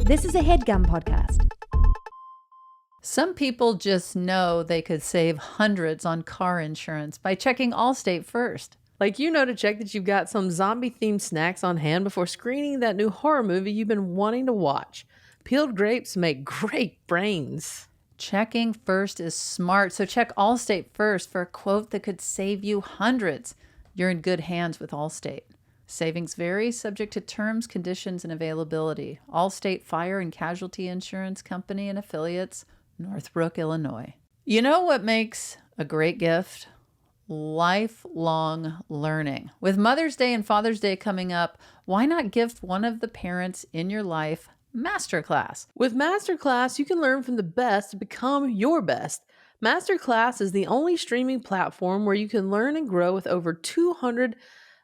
This is a HeadGum podcast. Some people just know they could save hundreds on car insurance by checking Allstate first. Like to check that you've got some zombie-themed snacks on hand before screening that new horror movie you've been wanting to watch. Peeled grapes make great brains. Checking first is smart, so check Allstate first for a quote that could save you hundreds. You're in good hands with Allstate. Savings vary, subject to terms, conditions, and availability. Allstate Fire and Casualty Insurance Company and Affiliates, Northbrook, Illinois. You know what makes a great gift? Lifelong learning. With Mother's Day and Father's Day coming up, why not gift one of the parents in your life Masterclass? With Masterclass, you can learn from the best to become your best. Masterclass is the only streaming platform where you can learn and grow with over 200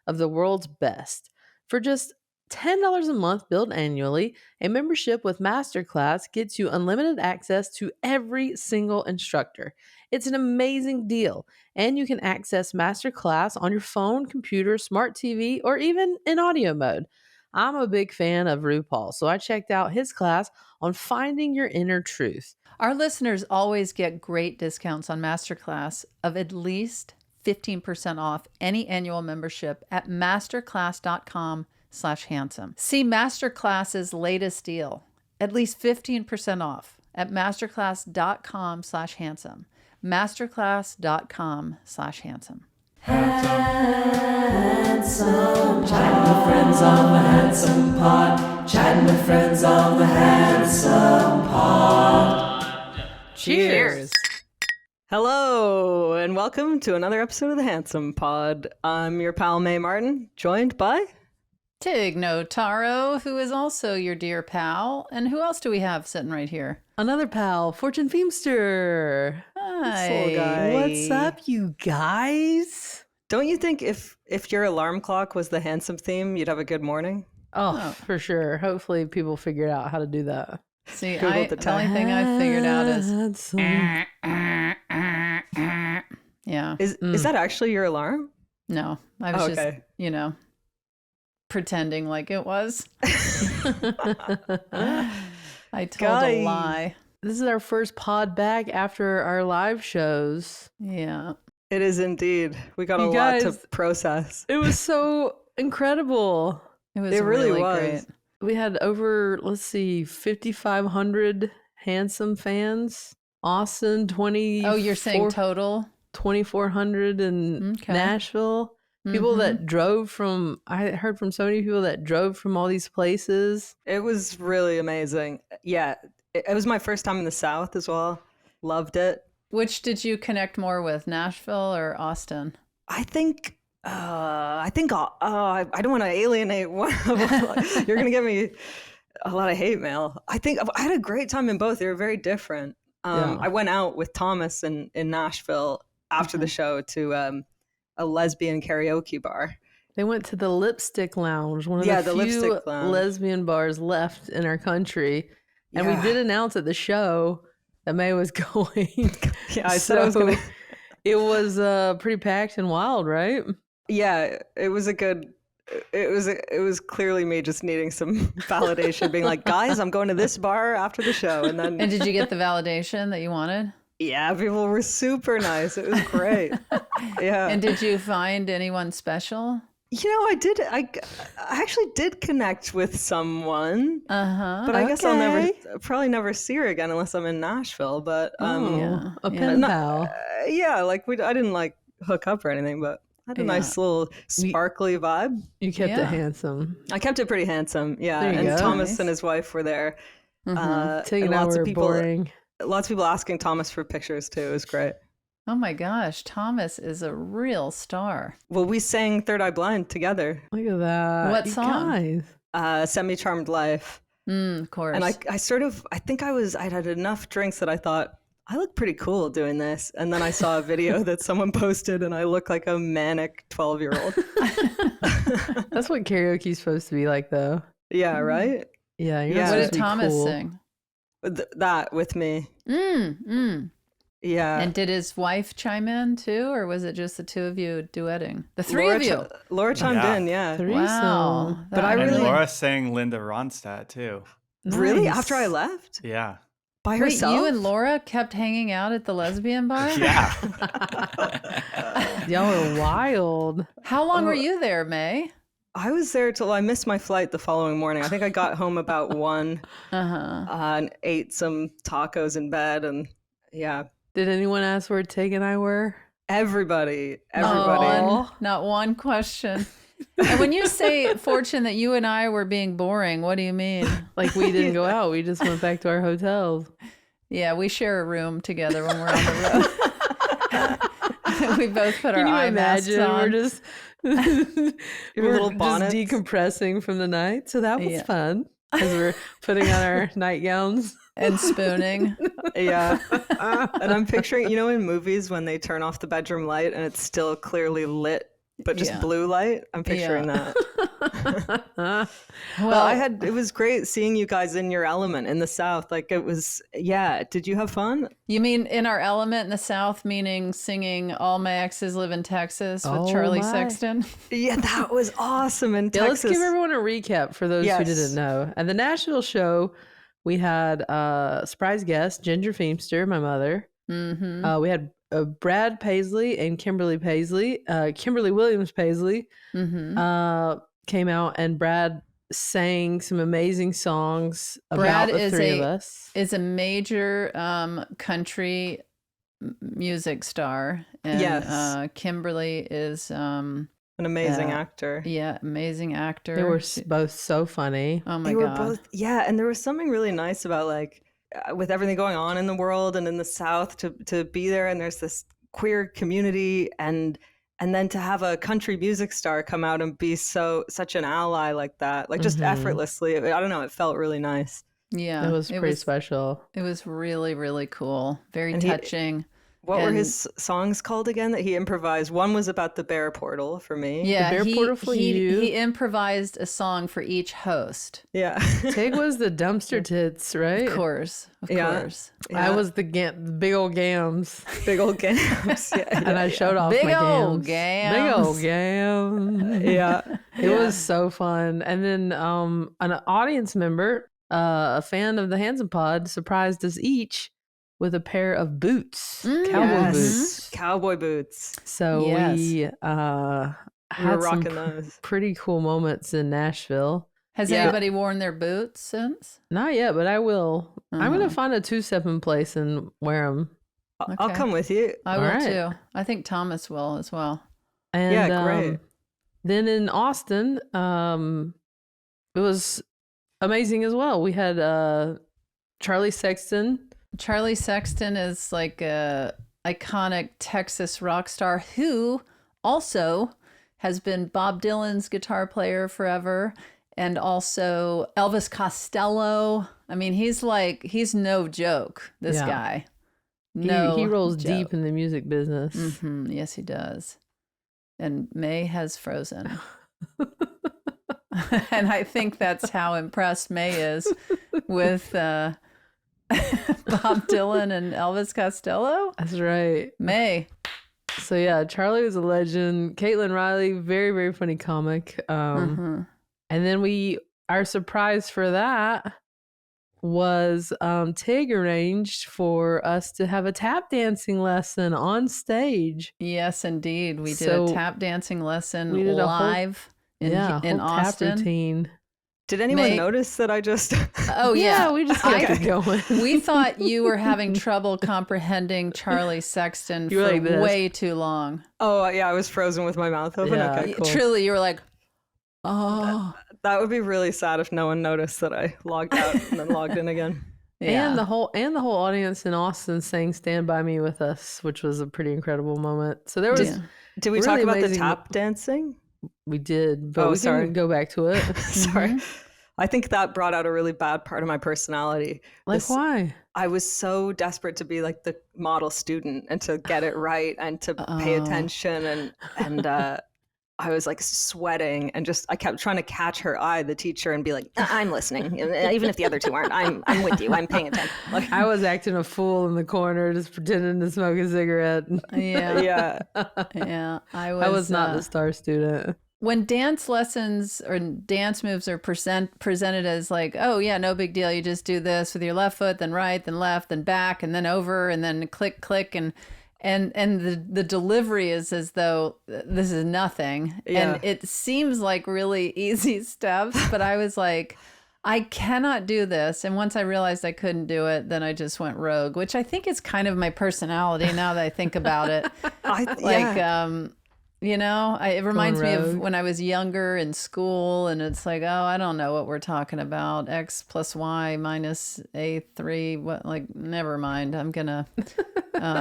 of the world's best. For just $10 a month billed annually, a membership with Masterclass gets you unlimited access to every single instructor. It's an amazing deal, and you can access Masterclass on your phone, computer, smart TV, or even in audio mode. I'm a big fan of RuPaul, so I checked out his class on finding your inner truth. Our listeners always get great discounts on Masterclass of at least 15% off any annual membership at masterclass.com/handsome. See Masterclass's latest deal, at least 15% off at masterclass.com/handsome. Masterclass.com/handsome. Handsome, chatting with friends on the Handsome Pod. Chatting with friends on the Handsome Pod. Cheers. Hello, and welcome to another episode of the Handsome Pod. I'm your pal May Martin, joined by Tig Notaro, who is also your dear pal. And who else do we have sitting right here? Another pal, Fortune Feimster. Hi. This little guy. What's up, you guys? Don't you think if your alarm clock was the handsome theme, you'd have a good morning? Oh, for sure. Hopefully people figured out how to do that. See, Google the only thing I figured out is... Yeah. Is that actually your alarm? No, I was okay. just, pretending like it was. I told a lie. This is our first pod back after our live shows. Yeah. It is indeed. We got You a guys, lot to process. It was so incredible. It was It really really was. great. We had over, 5,500 handsome fans. Austin, 20. Oh, you're saying total? 2,400 in Okay. Nashville. People that drove from, I heard from so many people that drove from all these places. It was really amazing. Yeah, it was my first time in the South as well. Loved it. Which did you connect more with, Nashville or Austin? I don't want to alienate one. You're going to give me a lot of hate mail. I think I had a great time in both. They were very different. I went out with Thomas in Nashville after the show to a lesbian karaoke bar. They went to the Lipstick Lounge, one of Yeah, the the few Lipstick Lounge. lesbian bars left in our country. And we Yeah. did announce at the show that May was going. Yeah, I said I was going to. It was pretty packed and wild, right? Yeah, it was a good. It was clearly me just needing some validation, being like, guys, I'm going to this bar after the show, and then. And did you get the validation that you wanted? Yeah, people were super nice. It was great. Yeah. And did you find anyone special? I did. I actually did connect with someone, Uh-huh. but I guess I'll probably never see her again unless I'm in Nashville. But Yeah. A pen No, pal. yeah, I didn't hook up or anything, but I had a nice little sparkly vibe. You kept Yeah. it handsome. I kept it pretty handsome. Yeah, There you and go. Thomas Nice. and his wife were there. Tig And and I were boring. Lots of people asking Thomas for pictures too. It was great. Oh my gosh, Thomas is a real star. Well, we sang Third Eye Blind together. Look at that. What You song? guys. Semi-Charmed Life. Of course. And I think I'd had enough drinks that I thought, I look pretty cool doing this. And then I saw a video that someone posted and I look like a manic 12-year-old. That's what karaoke's supposed to be like, though. Yeah, right? Yeah. You're Yeah. not What supposed did to be Thomas cool. sing? That with me. Yeah. And did his wife chime in too, or was it just the two of you duetting? The three of you. Laura chimed in, yeah. Threesome. Wow. But I That- really- And Laura sang Linda Ronstadt too. Really? Nice. After I left? Yeah. By Wait, herself? you and Laura kept hanging out at the lesbian bar? Yeah. Y'all are wild. How long were you there, May? I was there till I missed my flight the following morning. I think I got home about 1 and ate some tacos in bed. And yeah, Did anyone ask where Tig and I were? everybody. Not one question. And when you say, Fortune, that you and I were being boring, what do you mean? Like we didn't go out. We just went back to our hotels. Yeah, we share a room together when we're on the road. We both put our Can you eye masks imagine? on. We're just Your little just bonnets. decompressing from the night. So that was Yeah. fun as we're putting on our nightgowns. And spooning. Yeah. And I'm picturing, in movies when they turn off the bedroom light and it's still clearly lit, but just Yeah. blue light. I'm picturing that. Well, Well, it was great seeing you guys in your element in the South. Like it was, yeah. Did you have fun? you mean in our element in the South, meaning singing All My Exes Live in Texas with Oh, Charlie my. Sexton? Yeah, that was awesome in Yeah, let's Texas. give everyone a recap for those who Yes. didn't know. At the Nashville show, we had a surprise guest, Ginger Feimster, my mother. Mm-hmm. We had Brad Paisley and Kimberly Paisley. Kimberly Williams Paisley Mm-hmm. came out, and Brad sang some amazing songs Brad about the is three of us. is a major country music star, and Yes. Kimberly is An amazing actor. amazing actor. They were both so funny. Oh my They were god. both, yeah. And there was something really nice about with everything going on in the world and in the South to be there. And there's this queer community and then to have a country music star come out and be such an ally like that, like just effortlessly. I don't know. It felt really nice. Yeah, It was pretty special. It was really, really cool. Very And touching. What were And- his songs called again that he improvised? One was about the bear portal for me. Yeah, bear portal for you. he improvised a song for each host. Yeah. Tig was the dumpster tits, right? Of course. Yeah. Course. I was the big old gams. Big old games. Yeah. And I showed off Big my old gams. Big old gams. Yeah. It was so fun. And then an audience member, a fan of the Handsome Pod, surprised us each with a pair of boots, cowboy boots. Cowboy boots. So Yes. we We were had some rocking those. pretty cool moments in Nashville. Has Yeah. anybody worn their boots since? Not yet, but I will. I'm Uh-huh. going to find a 2-step place and wear them. I'll Okay. come with you. I All will right. too. I think Thomas will as well. And, Yeah, great. Then in Austin, it was amazing as well. We had Charlie Sexton. Charlie Sexton is like a iconic Texas rock star who also has been Bob Dylan's guitar player forever, and also Elvis Costello. I mean, he's no joke, this Yeah. guy. No, He rolls joke. deep in the music business. Mhm, yes, he does. And May has frozen. And I think that's how impressed May is with Bob Dylan and Elvis Costello. That's right. May. So yeah, Charlie was a legend. Caitlin Riley, very, very funny comic. Mhm. And then our surprise for that was Tig arranged for us to have a tap dancing lesson on stage. Yes, indeed. We did So, a tap dancing lesson we did a whole- live in whole tap Austin. routine. Did anyone May- notice that I just? Oh, yeah. we just kept it going. We thought you were having trouble comprehending Charlie Sexton You were for like this. way too long. Oh yeah, I was frozen with my mouth open. Yeah. Okay, cool. Truly, you were like, oh. That would be really sad if no one noticed that I logged out and then logged in again. Yeah. And the whole audience in Austin sang "Stand by Me" with us, which was a pretty incredible moment. So there was Yeah. Did we Really talk about the amazing- tap dancing? we did, but Oh, we sorry. can go back to it. Sorry. I think that brought out a really bad part of my personality. Like This- why? I was so desperate to be like the model student and to get it right and to pay Oh. attention and I was like sweating and I kept trying to catch her eye, the teacher, and be like, I'm listening. Even if the other two aren't, I'm with you. I'm paying attention. Like, I was acting a fool in the corner, just pretending to smoke a cigarette. Yeah. yeah. Yeah. I I was not uh, the star student. when dance lessons or dance moves are presented as like, oh yeah, no big deal. You just do this with your left foot, then right, then left, then back, and then over, and then click, click, and the delivery is as though this is nothing. Yeah. And it seems like really easy steps, but I was like, I cannot do this. And once I realized I couldn't do it, then I just went rogue, which I think is kind of my personality now that I think about it. It reminds me of when I was younger in school, and it's like, oh, I don't know what we're talking about. X plus Y minus A3. What? Like, never mind. I'm going to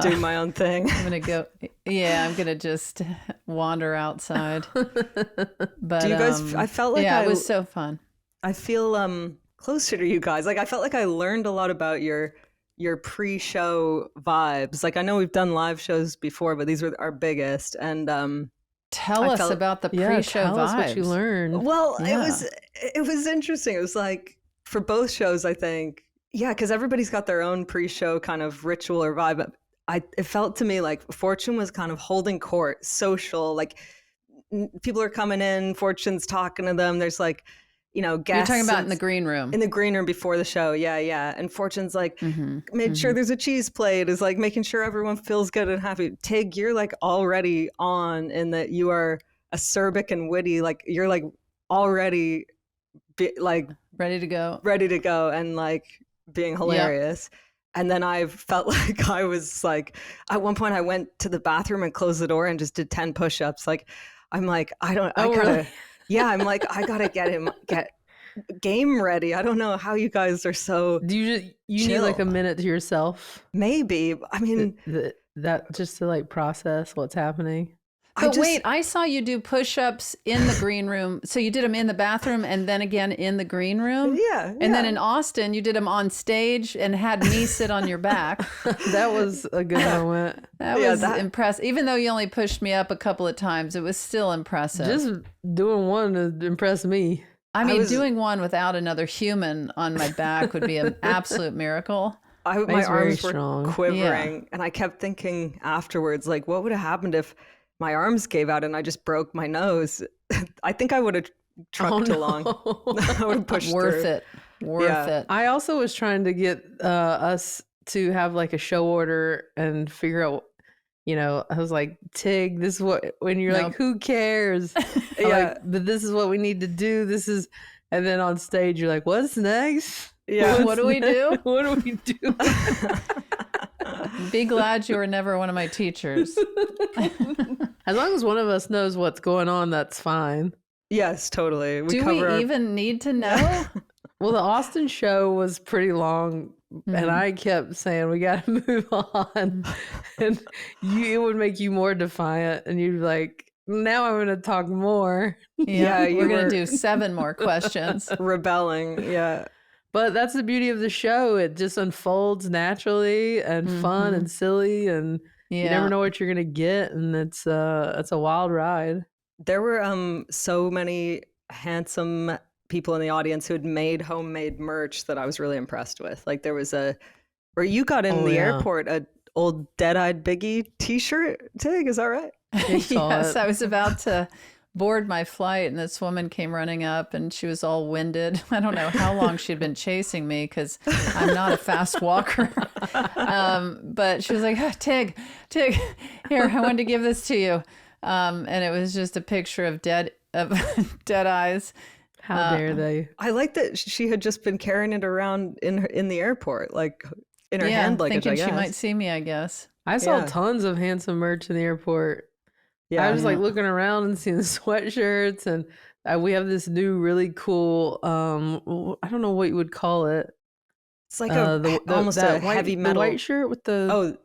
do my own thing. I'm going to go. Yeah, I'm going to just wander outside. But do you guys, I felt like it was so fun. I feel closer to you guys. Like, I felt like I learned a lot about your pre-show vibes. Like, I know we've done live shows before, but these were our biggest. And tell us about the pre-show tell vibes. us what you learned. Well, it was interesting. It was like for both shows, I think. Yeah, because everybody's got their own pre-show kind of ritual or vibe. It felt to me like Fortune was kind of holding court, social. Like people are coming in, Fortune's talking to them. There's like, guests. You're talking about in the green room. In the green room before the show, yeah. And Fortune's like, made sure there's a cheese plate, is like making sure everyone feels good and happy. Tig, you're like already on in that you are acerbic and witty. Like you're like already ready to go and like being hilarious. Yep. And then I felt like I was like, at one point I went to the bathroom and closed the door and just did 10 push-ups. Like, I'm like, really? Yeah, I'm like, I gotta get game ready. I don't know how you guys are so. Do you need like a minute to yourself? Maybe. I mean, that just to like process what's happening. But wait, I saw you do push-ups in the green room. So you did them in the bathroom and then again in the green room? Yeah. And then in Austin, you did them on stage and had me sit on your back. That was a good moment. That was impressive. Even though you only pushed me up a couple of times, it was still impressive. Just doing one to impress me. I mean, doing one without another human on my back would be an absolute miracle. My arms were quivering. And I kept thinking afterwards, like, what would have happened if my arms gave out and I just broke my nose? I think I would have trucked along. I would have pushed Worth through. it. Worth it. I also was trying to get us to have like a show order and figure out, I was like, Tig, this is what, when you're like, who cares? Like, but this is what we need to do. And then on stage, you're like, what's next? Yeah. What do we do? What do we do? Be glad you were never one of my teachers. As long as one of us knows what's going on, that's fine. Yes, totally. Do we even need to know? Well, the Austin show was pretty long, and I kept saying, we got to move on. And it would make you more defiant, and you'd be like, now I'm going to talk more. Yeah, we're going to do 7 more questions. Rebelling, yeah. But that's the beauty of the show. It just unfolds naturally and fun and silly, and you never know what you're going to get, and it's a wild ride. There were so many handsome people in the audience who had made homemade merch that I was really impressed with. Like there was where you got in the airport, an old Dead-Eyed Biggie t-shirt, Tig, is that right? Yes, I was about to board my flight and this woman came running up and she was all winded. I don't know how long she'd been chasing me because I'm not a fast walker. But she was like, oh, Tig, here, I wanted to give this to you. And it was just a picture of dead eyes. How dare they? I like that she had just been carrying it around in the airport, like in her hand luggage, thinking I guess. she might see me, I guess. I saw tons of handsome merch in the airport. Yeah, I was like looking around and seeing sweatshirts, and we have this new really cool, I don't know what you would call it. It's like almost a heavy metal. The white shirt with the...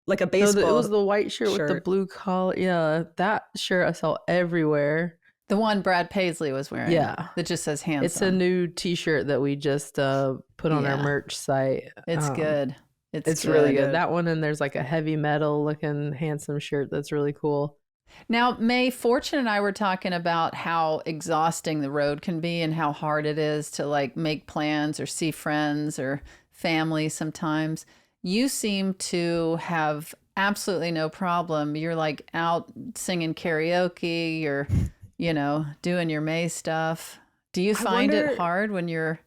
like a baseball. No, it was the white shirt with the blue collar. Yeah, that shirt I saw everywhere. The one Brad Paisley was wearing. Yeah. That just says handsome. It's a new t-shirt that we just put on our merch site. It's good. It's really good. That one, and there's like a heavy metal looking handsome shirt that's really cool. Now, May, Fortune and I were talking about how exhausting the road can be and how hard it is to like make plans or see friends or family sometimes. You seem to have absolutely no problem. You're like out singing karaoke, you're doing your May stuff. Do you find it hard when you're...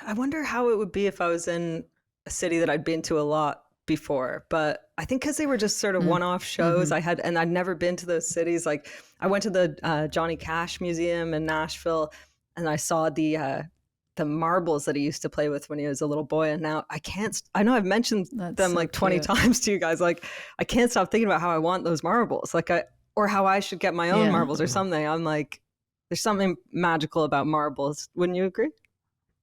I wonder how it would be if I was in a city that I'd been to a lot before, but I think because they were just sort of one-off shows, and I'd never been to those cities. Like I went to the Johnny Cash Museum in Nashville, and I saw the marbles that he used to play with when he was a little boy, and now I know I've mentioned them like 20 times to you guys. Like I can't stop thinking about how I want those marbles, or how I should get my own marbles or something. I'm like, there's something magical about marbles. Wouldn't you agree?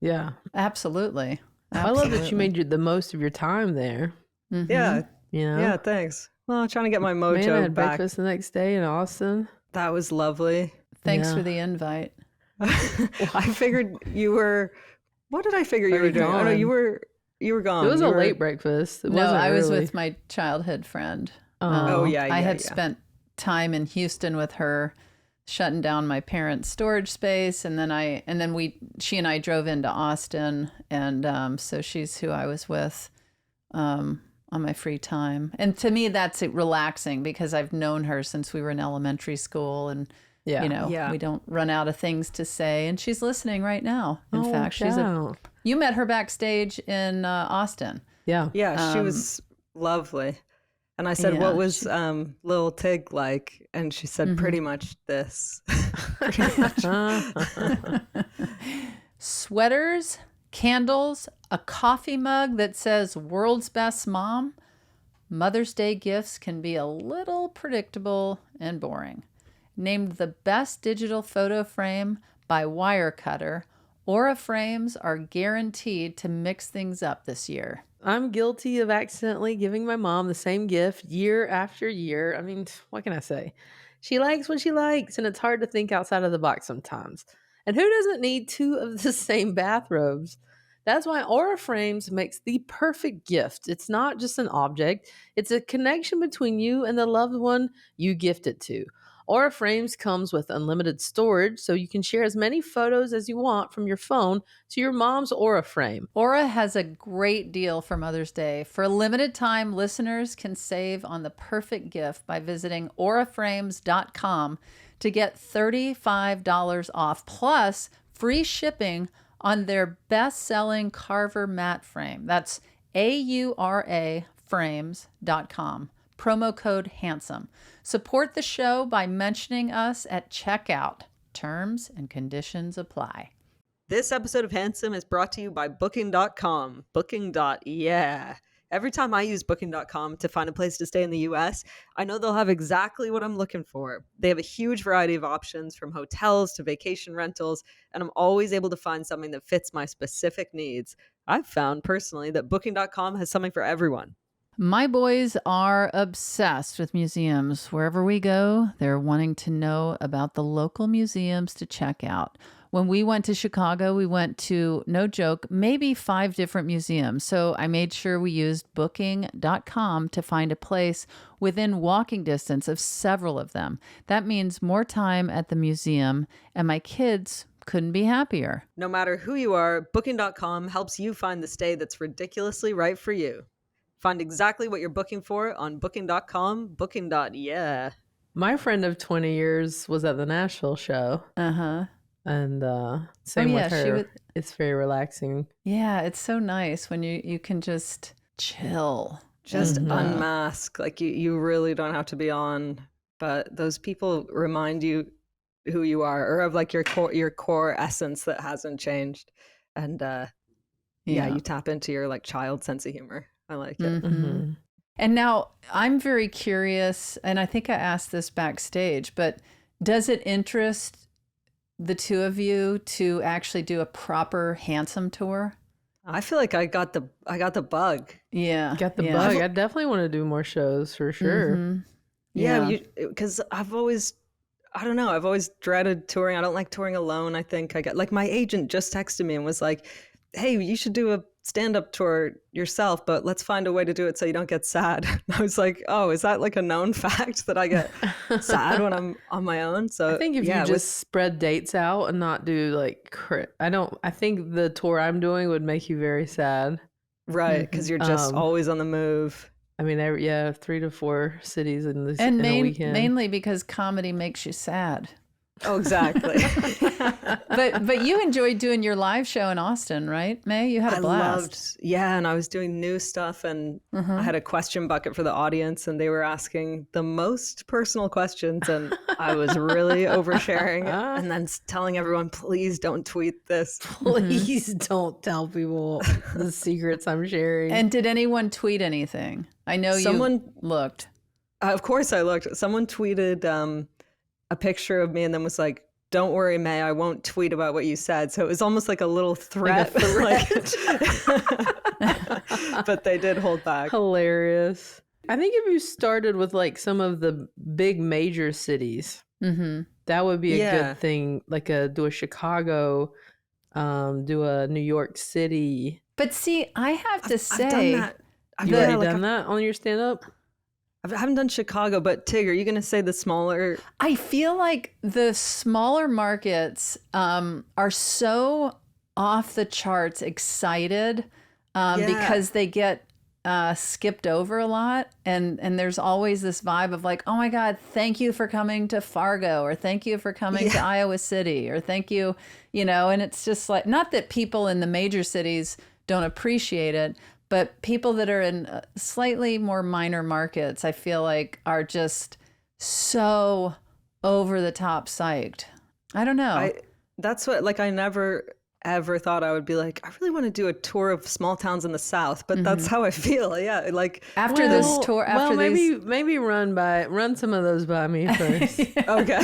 Yeah, absolutely. I love that you made the most of your time there. Mm-hmm. Yeah. Yeah. Yeah, thanks. Well, I'm trying to get my mojo Man, I had back. breakfast the next day in Austin. That was lovely. Thanks for the invite. I figured you were... What did I figure you were doing? Oh, no, you were gone. It was a late breakfast. I was with my childhood friend. I had spent time in Houston with her, shutting down my parents' storage space, and then she and I drove into Austin, and so she's who I was with on my free time. And to me, that's relaxing because I've known her since we were in elementary school, and we don't run out of things to say. And she's listening right now. In fact, you met her backstage in Austin. Yeah, she was lovely. And I said, what was little Tig like? And she said, pretty much this. Sweaters, candles, a coffee mug that says "World's Best Mom." Mother's Day gifts can be a little predictable and boring. Named the best digital photo frame by Wirecutter, Aura frames are guaranteed to mix things up this year. I'm guilty of accidentally giving my mom the same gift year after year. I mean, what can I say? She likes what she likes, and it's hard to think outside of the box sometimes. And who doesn't need 2 of the same bathrobes? That's why Aura Frames makes the perfect gift. It's not just an object. It's a connection between you and the loved one you gift it to. Aura Frames comes with unlimited storage, so you can share as many photos as you want from your phone to your mom's Aura frame. Aura has a great deal for Mother's Day. For a limited time, listeners can save on the perfect gift by visiting auraframes.com to get $35 off, plus free shipping on their best-selling Carver matte frame. That's AURA frames.com. Promo code HANDSOME. Support the show by mentioning us at checkout. Terms and conditions apply. This episode of Handsome is brought to you by Booking.com. Booking.yeah. Every time I use Booking.com to find a place to stay in the US, I know they'll have exactly what I'm looking for. They have a huge variety of options from hotels to vacation rentals, and I'm always able to find something that fits my specific needs. I've found personally that Booking.com has something for everyone. My boys are obsessed with museums. Wherever we go, they're wanting to know about the local museums to check out. When we went to Chicago, we went to, no joke, maybe 5 different museums. So I made sure we used Booking.com to find a place within walking distance of several of them. That means more time at the museum, and my kids couldn't be happier. No matter who you are, Booking.com helps you find the stay that's ridiculously right for you. Find exactly what you're booking for on Booking.com. Booking.yeah. My friend of 20 years was at the Nashville show. Uh-huh. And same with her. It's very relaxing. Yeah, it's so nice when you can just chill. Just unmask. Like you really don't have to be on. But those people remind you who you are, or of like your core essence that hasn't changed. And you tap into your like child sense of humor. I like it. Mm-hmm. And now I'm very curious, and I think I asked this backstage, but does it interest the two of you to actually do a proper Handsome tour? I feel like I got the bug. Yeah. Got the bug. I definitely want to do more shows for sure. Mm-hmm. Yeah, because I've always dreaded touring. I don't like touring alone. I think I got, like, my agent just texted me and was like, hey, you should do a stand-up tour yourself, but let's find a way to do it so you don't get sad. I was like, oh, is that like a known fact that I get sad when I'm on my own? So I think if you just spread dates out and not do like, I think the tour I'm doing would make you very sad. Right, because you're just always on the move. I mean, 3 to 4 cities in a weekend. Mainly because comedy makes you sad. Oh, exactly. But you enjoyed doing your live show in Austin, right, May? You had a blast. And I was doing new stuff, and I had a question bucket for the audience, and they were asking the most personal questions, and I was really oversharing and then telling everyone, please don't tweet this. Please don't tell people the secrets I'm sharing. And did anyone tweet anything? I know you looked. Of course I looked. Someone tweeted a picture of me and then was like, don't worry, May, I won't tweet about what you said. So it was almost like a little threat. But they did hold back. Hilarious. I think if you started with like some of the big major cities, that would be a good thing. Like do a Chicago, do a New York City. But see, I have to say, I've done that. You already done that on your stand-up? I haven't done Chicago, but Tig, are you going to say the smaller? I feel like the smaller markets are so off the charts excited because they get skipped over a lot. And there's always this vibe of like, oh my God, thank you for coming to Fargo, or thank you for coming to Iowa City, or thank you, and it's just like, not that people in the major cities don't appreciate it, but people that are in slightly more minor markets, I feel like, are just so over the top psyched. I don't know. That's what, like, I never ever thought I would be like, I really want to do a tour of small towns in the South, but that's how I feel. Yeah, like after this tour. Maybe run some of those by me first. Okay.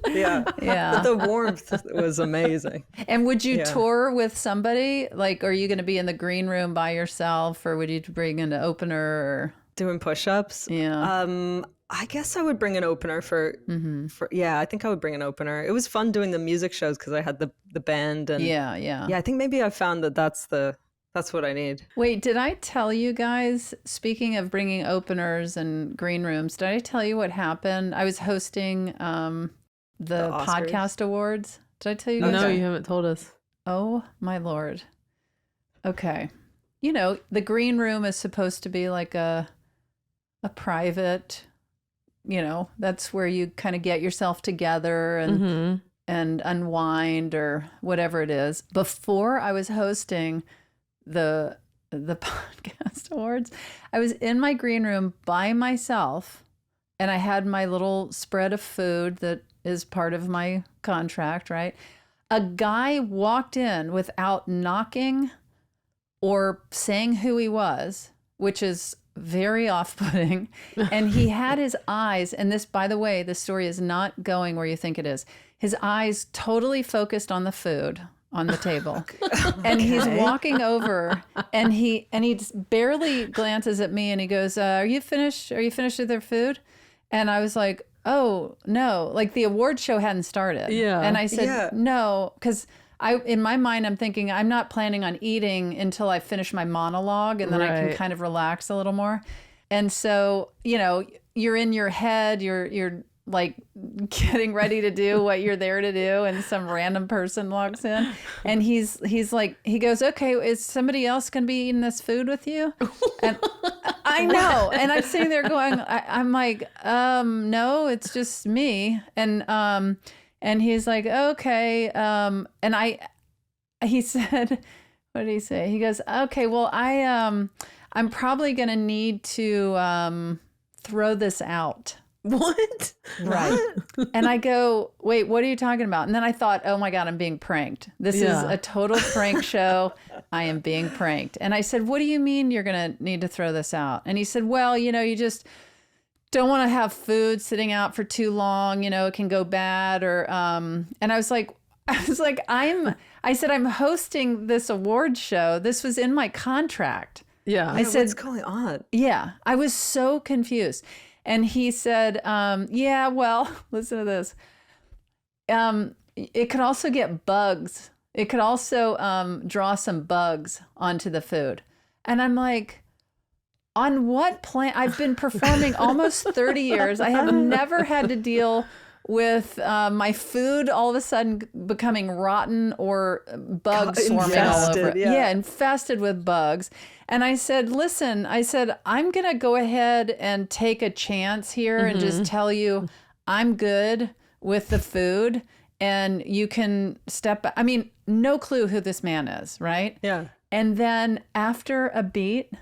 Yeah. But the warmth was amazing. And would you tour with somebody? Like, are you going to be in the green room by yourself, or would you bring an opener? Or doing push-ups? Yeah. I guess I would bring an opener for I think I would bring an opener. It was fun doing the music shows because I had the band and yeah, I think maybe I found that's what I need. Wait, did I tell you guys, speaking of bringing openers and green rooms, did I tell you what happened? I was hosting the podcast awards. Did I tell you guys? No, you haven't told us. Oh my Lord. Okay. The green room is supposed to be like a private, that's where you kind of get yourself together and unwind or whatever it is. Before I was hosting the podcast awards, I was in my green room by myself, and I had my little spread of food that is part of my contract, right? A guy walked in without knocking or saying who he was, which is very off-putting. And he had his eyes, and this, by the way, this story is not going where you think it is. His eyes totally focused on the food on the table. And he's walking over, and he just barely glances at me, and he goes, are you finished with their food? And I was like, oh, no. Like, the award show hadn't started. Yeah. And I said, no, because in my mind, I'm thinking I'm not planning on eating until I finish my monologue, and then I can kind of relax a little more. And so, you're in your head, you're like getting ready to do what you're there to do, and some random person walks in, and he's like, he goes, okay, is somebody else going to be eating this food with you? And I know. And I'm sitting there going, I'm like, no, it's just me. And he's like, okay. And he said, what did he say? He goes, okay, well, I'm probably going to need to throw this out. What? Right. And I go, wait, what are you talking about? And then I thought, oh my God, I'm being pranked. This is a total prank show. I am being pranked. And I said, what do you mean you're going to need to throw this out? And he said, well, you just don't want to have food sitting out for too long, it can go bad, or and I said I'm hosting this award show. This was in my contract. Yeah. I said, what's going on? Yeah. I was so confused. And he said, yeah, well, listen to this. It could also get bugs. It could also draw some bugs onto the food. And I'm like, on what plan? I've been performing almost 30 years. I have never had to deal with my food all of a sudden becoming rotten or bugs swarming all over it. Yeah, infested with bugs. And I said, listen, I'm going to go ahead and take a chance here and just tell you I'm good with the food and you can I mean, no clue who this man is, right? Yeah. And then after a beat,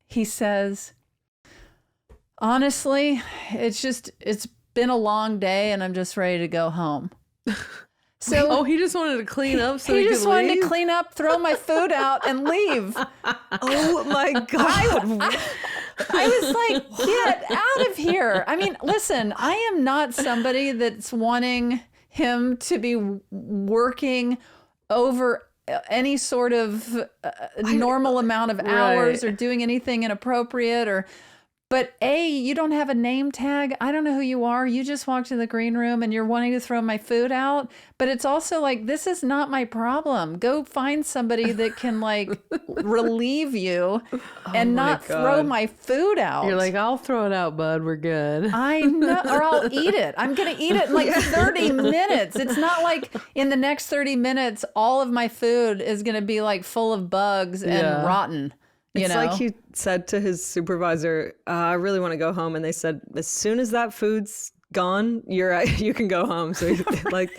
he says, honestly, it's been a long day and I'm just ready to go home. So he just wanted to clean up so he he just could wanted leave? to clean up, throw my food out and leave. Oh my God. I was like, get out of here. I mean, listen, I am not somebody that's wanting him to be working over any sort of normal amount of hours or doing anything inappropriate but you don't have a name tag. I don't know who you are. You just walked in the green room and you're wanting to throw my food out. But it's also like, this is not my problem. Go find somebody that can like relieve you and not throw my food out. You're like, I'll throw it out, bud. We're good. I know, or I'll eat it. I'm going to eat it in like 30 minutes. It's not like in the next 30 minutes, all of my food is going to be like full of bugs and rotten. It's like he said to his supervisor, I really want to go home. And they said, as soon as that food's gone, you can go home. So like,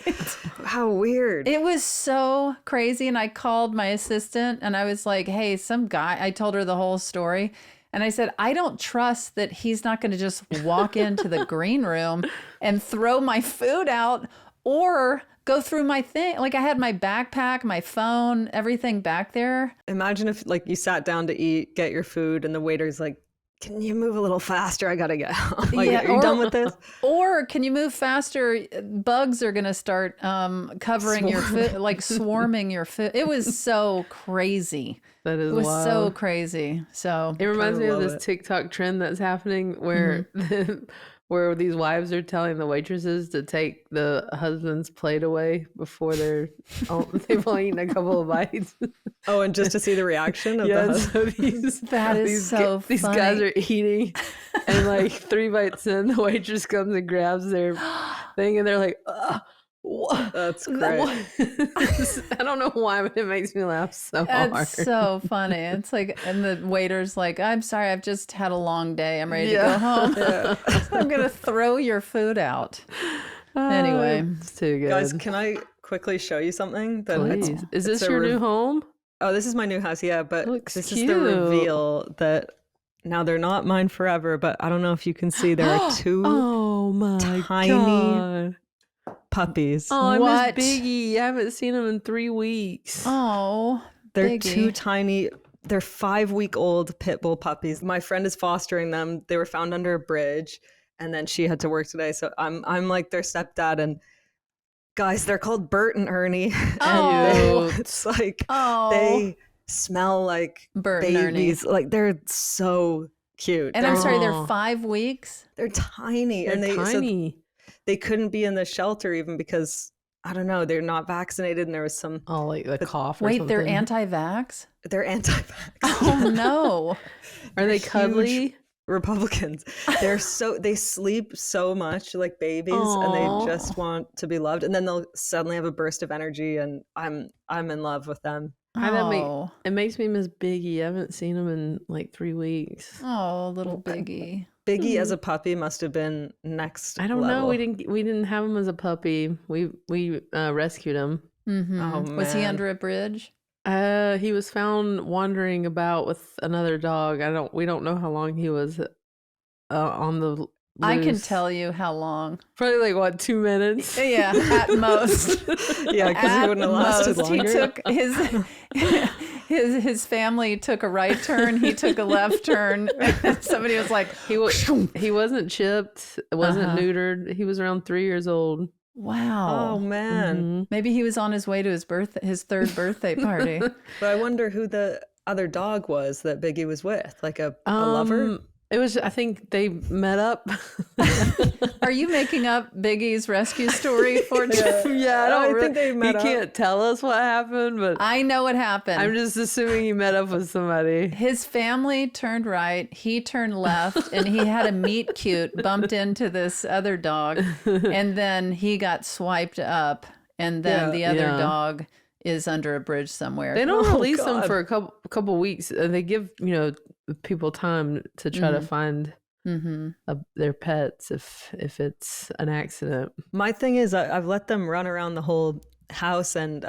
how weird. It was so crazy. And I called my assistant and I was like, hey, some guy, I told her the whole story. And I said, I don't trust that he's not going to just walk into the green room and throw my food out or go through my thing. Like I had my backpack, my phone, everything back there. Imagine if like you sat down to eat, get your food, and the waiter's like, can you move a little faster? I got to get home. Like, are you done with this? Or can you move faster? Bugs are going to start covering your food, like swarming your food. It was so crazy. That is wild. So wild. crazy. So it reminds me of this TikTok trend that's happening where where these wives are telling the waitresses to take the husband's plate away before they've only eaten a couple of bites. Oh, and just to see the reaction of the husband. So these funny. guys are eating, and like 3 bites in, the waitress comes and grabs their thing, and they're like, what? That's great. I don't know why, but it makes me laugh so hard. It's so funny. It's like, and the waiter's like, I'm sorry, I've just had a long day. I'm ready to go home. So I'm going to throw your food out. Anyway. It's too good. Guys, can I quickly show you something? Please. Is this your new home? Oh, this is my new house, yeah. But Looks this cute. is the reveal that now they're not mine forever, but I don't know if you can see there are 2 tiny God. puppies. Oh, I What? miss Biggie. I haven't seen him in 3 weeks. Oh, They're Biggie. 2 tiny, they're 5-week-old pit bull puppies. My friend is fostering them. They were found under a bridge, and then she had to work today. So I'm like their stepdad, and guys, they're called Bert and Ernie. Oh. And it's like Oh. they smell like Bert and Ernie. babies. Like they're so cute. And I'm sorry, Aw. they're 5 weeks. They're tiny. They're and so tiny. they couldn't be in the shelter even because I don't know, they're not vaccinated, and there was some Oh, like the cough or Wait, something. they're anti-vax? they're anti-vax. Oh, no. Are they huge. cuddly? Republicans. They sleep so much like babies. Aw. And they just want to be loved, and then they'll suddenly have a burst of energy, and I'm in love with them. Oh, It makes me miss Biggie. I haven't seen him in like 3 weeks. oh, little Biggie. Biggie as a puppy must have been next I don't know. level. We didn't have him as a puppy. We rescued him. Mm-hmm. Oh, Was he man. under a bridge? He was found wandering about with another dog. We don't know how long he was on the I can loose. tell you how long. Probably like what, 2 minutes? Yeah, at most. Yeah, because he At wouldn't have lasted most. longer. He took his family took a right turn. He took a left turn. Somebody was like, He wasn't chipped. It wasn't Uh-huh. neutered. He was around 3 years old. "Wow, Oh man. Mhm. maybe he was on his way to his 3rd birthday party." But I wonder who the other dog was that Biggie was with. Like a lover? It was. I think they met up. Are you making up Biggie's rescue story for Yeah, I think they met up. He can't tell us what happened, but I know what happened. I'm just assuming he met up with somebody. His family turned right, he turned left, and he had a meet cute, bumped into this other dog, and then he got swiped up, and then the other dog is under a bridge somewhere. They don't Oh, release them God. for a couple weeks. They give people time to try to find their pets if it's an accident. My thing is I've let them run around the whole house, and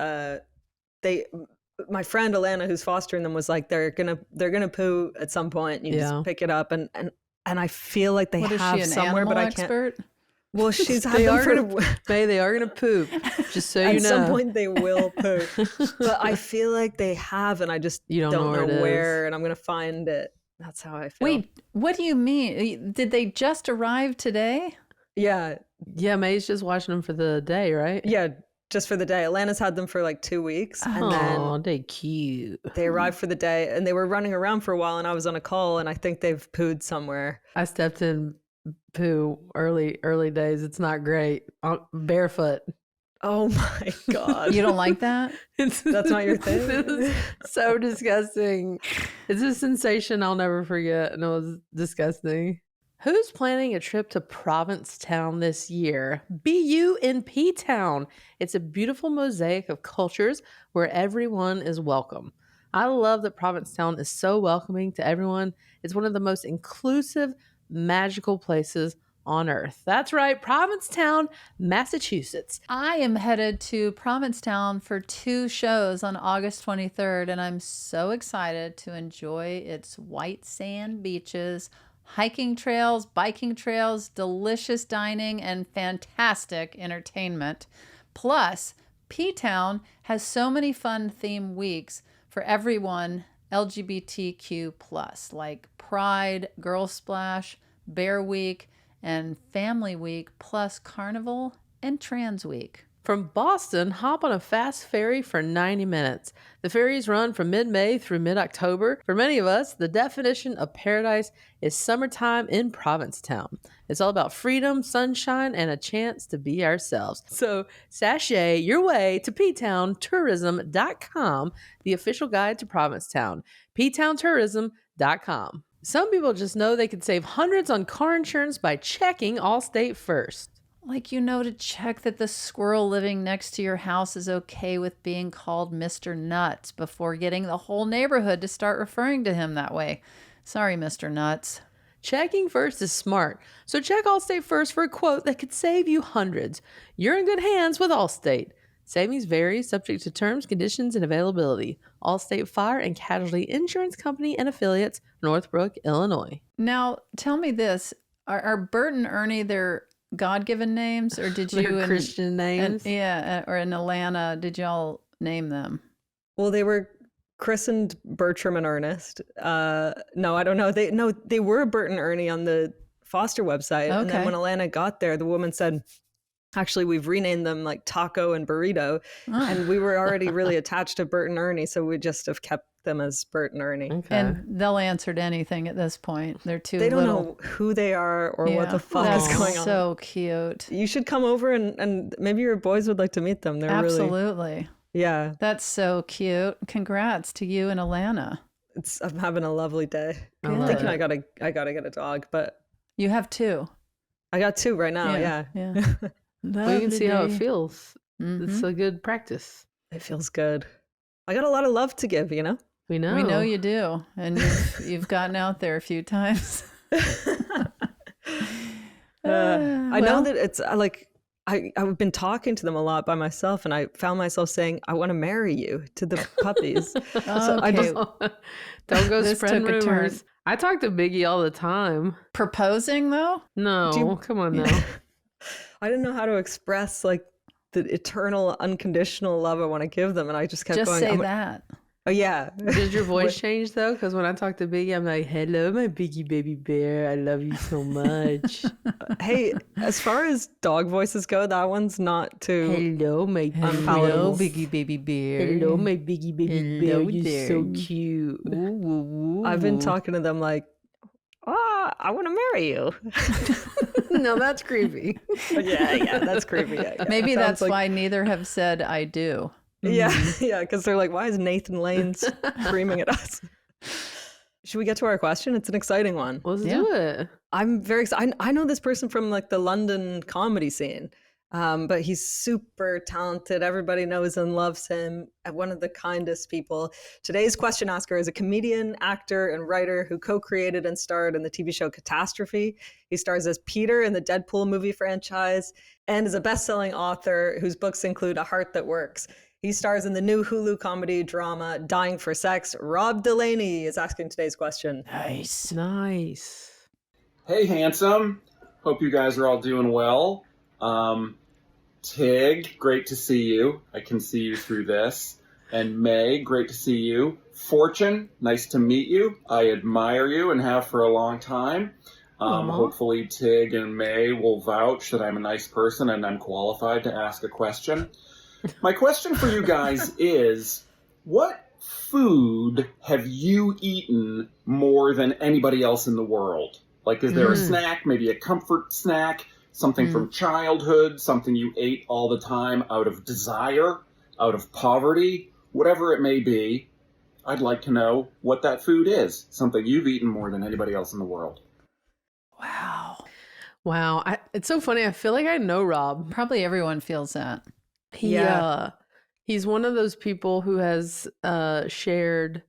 my friend Alana, who's fostering them, was like, they're gonna poo at some point. You just pick it up, and I feel like they have somewhere, but I can't. Expert? Well, she's had them for they are gonna poop. Just so you know, at some point they will poop. But I feel like they have, and I just don't know where, and I'm gonna find it. That's how I feel. Wait, what do you mean? Did they just arrive today? Yeah. Yeah, May's just watching them for the day, right? Yeah, just for the day. Alana's had them for like 2 weeks. And then they cute. They arrived for the day, and they were running around for a while, and I was on a call, and I think they've pooed somewhere. I stepped in poo early days. It's not great. Barefoot. Oh my God. You don't like that? That's not your thing? It's so disgusting. It's a sensation I'll never forget, and it was disgusting. Who's planning a trip to Provincetown this year? P-Town. It's a beautiful mosaic of cultures where everyone is welcome. I love that Provincetown is so welcoming to everyone. It's one of the most inclusive, magical places on earth. That's right, Provincetown, Massachusetts. I am headed to Provincetown for 2 shows on August 23rd, and I'm so excited to enjoy its white sand beaches, hiking trails, biking trails, delicious dining, and fantastic entertainment. Plus, P-Town has so many fun theme weeks for everyone LGBTQ+, like Pride, Girl Splash, Bear Week, and Family Week, plus Carnival and Trans Week. From Boston, hop on a fast ferry for 90 minutes. The ferries run from mid-May through mid-October. For many of us, the definition of paradise is summertime in Provincetown. It's all about freedom, sunshine, and a chance to be ourselves. So sashay your way to ptowntourism.com, the official guide to Provincetown. ptowntourism.com. Some people just know they could save hundreds on car insurance by checking Allstate first. Like, to check that the squirrel living next to your house is okay with being called Mr. Nuts before getting the whole neighborhood to start referring to him that way. Sorry, Mr. Nuts. Checking first is smart. So check Allstate first for a quote that could save you hundreds. You're in good hands with Allstate. Savings vary, subject to terms, conditions, and availability. Allstate Fire and Casualty Insurance Company and Affiliates, Northbrook, Illinois. Now, tell me this. Are Bert and Ernie their God-given names, or did you... Their Christian names? Or in Atlanta, did y'all name them? Well, they were christened Bertram and Ernest. No, I don't know. They were Bert and Ernie on the foster website. Okay. And then when Alana got there, the woman said, actually, we've renamed them like Taco and Burrito. Oh. And we were already really attached to Bert and Ernie, so we just have kept them as Bert and Ernie. Okay. And they'll answer to anything at this point. They're too They don't little. know who they are or what the fuck is going on. So cute. You should come over and maybe your boys would like to meet them. They're Absolutely. Yeah. That's so cute. Congrats to you and Alana. I'm having a lovely day. I'm thinking I gotta get a dog, but you have 2. I got 2 right now. Yeah. Well, you can see how it feels. Mm-hmm. It's a good practice. It feels good. I got a lot of love to give, you know? We know. We know you do. And you've gotten out there a few times. I know that it's like, I've been talking to them a lot by myself, and I found myself saying, I want to marry you to the puppies. So I just don't go spreading rumors. I talk to Biggie all the time. Proposing, though? No, come on now. I didn't know how to express like the eternal, unconditional love I want to give them, and I just kept going. Just say that. Oh yeah. Did your voice change though? Because when I talk to Biggie, I'm like, "Hello, my Biggie baby bear. I love you so much." Hey, as far as dog voices go, that one's not too. Hello, my Biggie baby bear. Hello, my Biggie baby bear. You're so cute. Ooh, ooh, ooh. I've been talking to them like, I want to marry you. No, that's creepy. Yeah, that's creepy. Yeah. Maybe that's why neither have said I do. Yeah, because they're like, why is Nathan Lane screaming at us? Should we get to our question? It's an exciting one. Let's do it. I'm very excited. I know this person from like the London comedy scene, But he's super talented. Everybody knows and loves him. One of the kindest people. Today's question asker is a comedian, actor, and writer who co-created and starred in the TV show Catastrophe. He stars as Peter in the Deadpool movie franchise and is a best-selling author whose books include A Heart That Works. He stars in the new Hulu comedy drama Dying for Sex. Rob Delaney is asking today's question. Nice. Hey, handsome. Hope you guys are all doing well. Tig, great to see you. I can see you through this. And May, great to see you. Fortune, nice to meet you. I admire you and have for a long time. Hopefully Tig and May will vouch that I'm a nice person and I'm qualified to ask a question. My question for you guys is, what food have you eaten more than anybody else in the world? Like, is there a snack, maybe a comfort snack, something from childhood, something you ate all the time out of desire, out of poverty, whatever it may be? I'd like to know what that food is, something you've eaten more than anybody else in the world. Wow. It's so funny. I feel like I know Rob. Probably everyone feels that. He's one of those people who has shared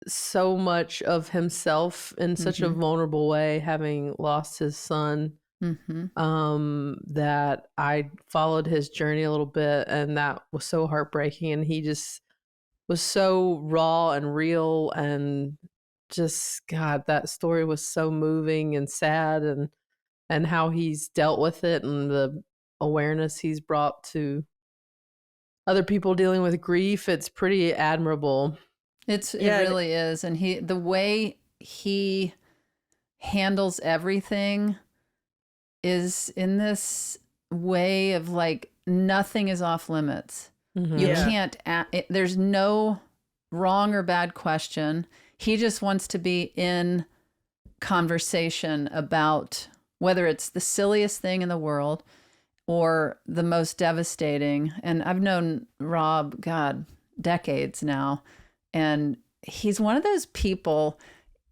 so much of himself in such a vulnerable way, having lost his son, that I followed his journey a little bit, and that was so heartbreaking. And he just was so raw and real, and just, God, that story was so moving and sad, and how he's dealt with it and the awareness he's brought to other people dealing with grief. It's pretty admirable. It really is. And the way he handles everything is in this way of like, nothing is off limits. You can't, there's no wrong or bad question. He just wants to be in conversation about whether it's the silliest thing in the world or the most devastating. And I've known Rob, God, decades now. And he's one of those people,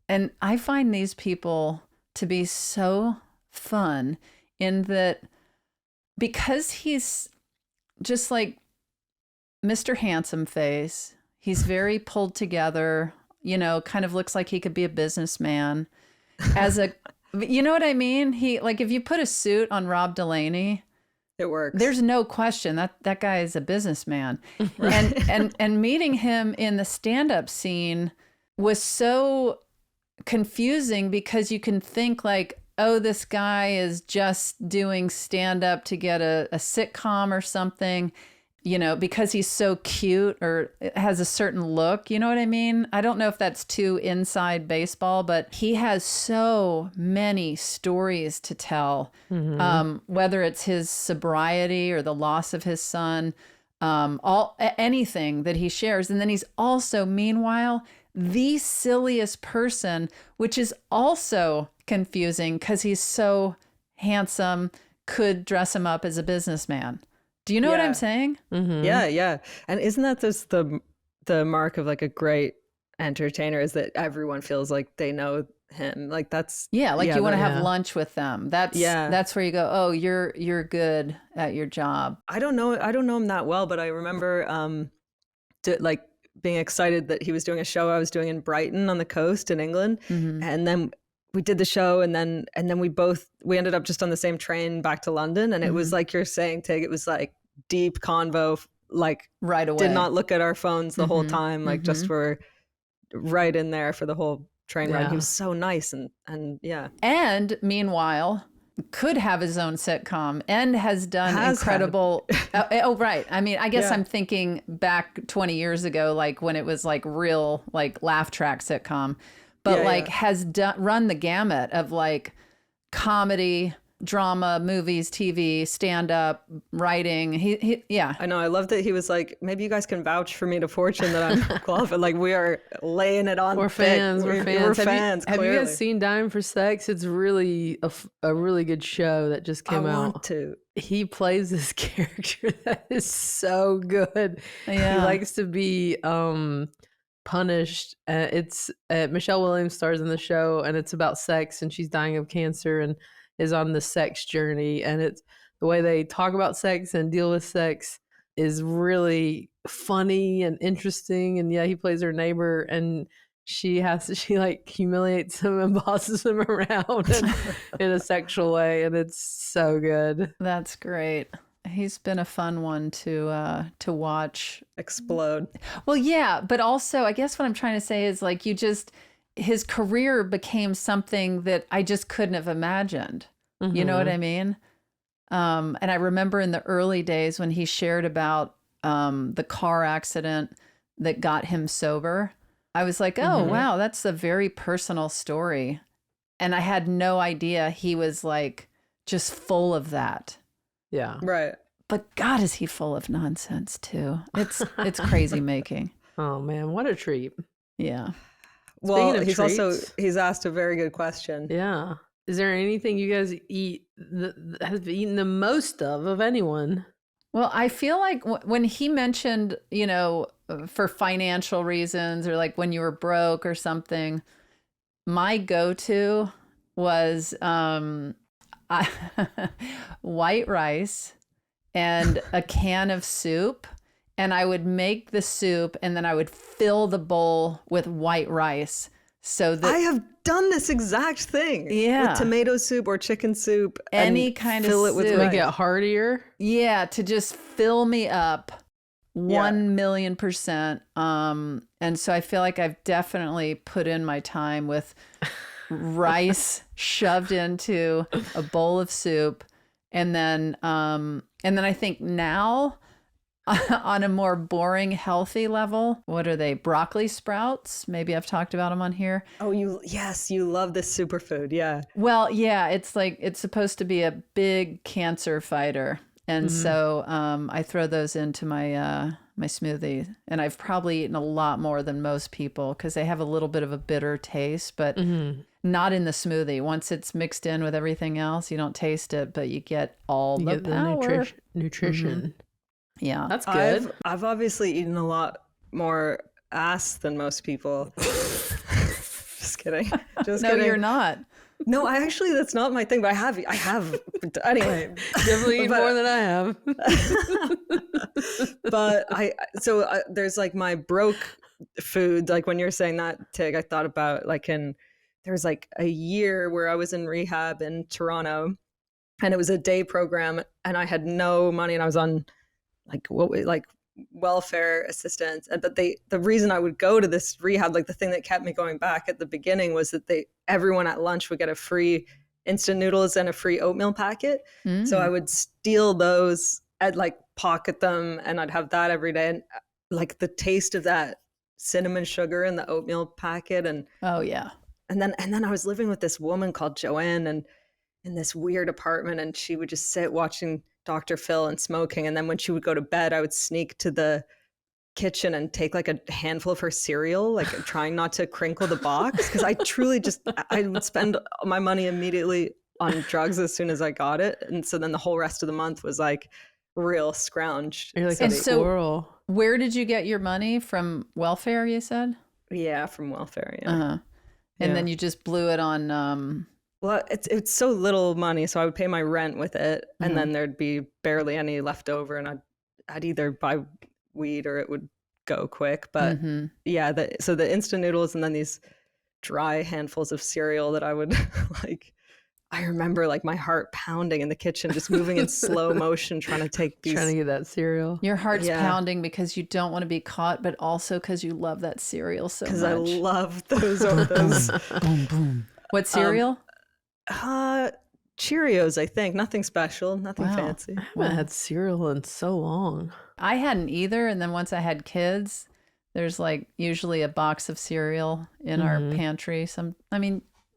and I find these people to be so fun in that, because he's just like Mr. Handsome Face, he's very pulled together, kind of looks like he could be a businessman. You know what I mean? Like, if you put a suit on Rob Delaney, it works. There's no question that guy is a businessman. And meeting him in the stand-up scene was so confusing, because you can think like, oh, this guy is just doing stand-up to get a sitcom or something, because he's so cute or has a certain look. You know what I mean? I don't know if that's too inside baseball, but he has so many stories to tell, whether it's his sobriety or the loss of his son, anything that he shares. And then he's also, meanwhile, the silliest person, which is also confusing because he's so handsome, could dress him up as a businessman. Do you know what I'm saying? Yeah. And isn't that just the mark of like a great entertainer, is that everyone feels like they know him? Like, that's you want to have lunch with them. That's where you go, oh, you're good at your job. I don't know him that well, but I remember being excited that he was doing a show I was doing in Brighton on the coast in England, and then we did the show, and then we ended up just on the same train back to London, and it was like you're saying, Tig, it was like deep convo, like right away. Did not look at our phones the whole time, like just were right in there for the whole train ride. He was so nice, and yeah. And meanwhile, could have his own sitcom and has done incredible. Right. I mean, I guess I'm thinking back 20 years ago, like when it was like real, like laugh track sitcom. But has run the gamut of like comedy, drama, movies, TV, stand-up, writing. He I know. I love that he was like, maybe you guys can vouch for me to Fortune that I'm qualified. Like, we are laying it on. We're fans. We're fans. Have you guys seen Dying for Sex? It's really a really good show that just came out. I want to. He plays this character that is so good. Yeah. He likes to be punished. It's Michelle Williams stars in the show, and it's about sex, and she's dying of cancer and is on the sex journey. And it's the way they talk about sex and deal with sex is really funny and interesting. And yeah, he plays her neighbor, and she like humiliates him and bosses him around in a sexual way, and it's so good. That's great. He's been a fun one to watch explode. Well, yeah, but also I guess what I'm trying to say is like his career became something that I just couldn't have imagined. Mm-hmm. You know what I mean? And I remember in the early days when he shared about the car accident that got him sober, I was like, oh, wow, that's a very personal story. And I had no idea he was like just full of that. Yeah. Right. But God, is he full of nonsense too. It's crazy making. Oh man, what a treat. Yeah. Well, he's asked a very good question. Yeah. Is there anything you guys eat that has eaten the most of anyone? Well, I feel like when he mentioned, you know, for financial reasons or like when you were broke or something, my go-to was white rice and a can of soup. And I would make the soup and then I would fill the bowl with white rice. So that I have done this exact thing. Yeah. With tomato soup or chicken soup. Any kind of fill it soup. with to make it heartier. Yeah, to just fill me up 1,000,000%. And so I feel like I've definitely put in my time with rice shoved into a bowl of soup. And then I think now on a more boring, healthy level, what are they? Broccoli sprouts? Maybe I've talked about them on here. Oh, you love this superfood. Yeah. Well, yeah, it's like, it's supposed to be a big cancer fighter. And so I throw those into my my smoothie. And I've probably eaten a lot more than most people because they have a little bit of a bitter taste, but not in the smoothie. Once it's mixed in with everything else, you don't taste it, but you get all the power. Nutrition. Yeah. That's good. I've obviously eaten a lot more ass than most people. Just kidding. Just kidding. No, you're not. No, that's not my thing, but I have anyway. Definitely eat more than I have. But there's like my broke food. Like when you're saying that, Tig, I thought about there was like a year where I was in rehab in Toronto, and it was a day program, and I had no money, and I was on welfare assistance. But the reason I would go to this rehab, like the thing that kept me going back at the beginning, was that everyone at lunch would get a free instant noodles and a free oatmeal packet. So I would steal those, I'd like pocket them, and I'd have that every day. And like the taste of that cinnamon sugar in the oatmeal packet, and oh yeah. And then I was living with this woman called Joanne, and in this weird apartment, and she would just sit watching Dr. Phil and smoking. And then when she would go to bed, I would sneak to the kitchen and take like a handful of her cereal, like trying not to crinkle the box. Because I truly I would spend my money immediately on drugs as soon as I got it. And so then the whole rest of the month was like real scrounge. You're like a squirrel. Where did you get your money? From welfare, you said? Yeah, from welfare. Yeah. Uh-huh. And then you just blew it on... Well, it's so little money, so I would pay my rent with it, and then there'd be barely any left over, and I'd either buy weed or it would go quick. But yeah, so the instant noodles and then these dry handfuls of cereal that I would like. I remember like my heart pounding in the kitchen, just moving in slow motion, trying to get that cereal. Your heart's pounding because you don't want to be caught, but also because you love that cereal so much. Because I love those. Boom, boom. What cereal? Cheerios, I think. Nothing special, nothing fancy. I haven't had cereal in so long. I hadn't either. And then once I had kids, there's like usually a box of cereal in our pantry.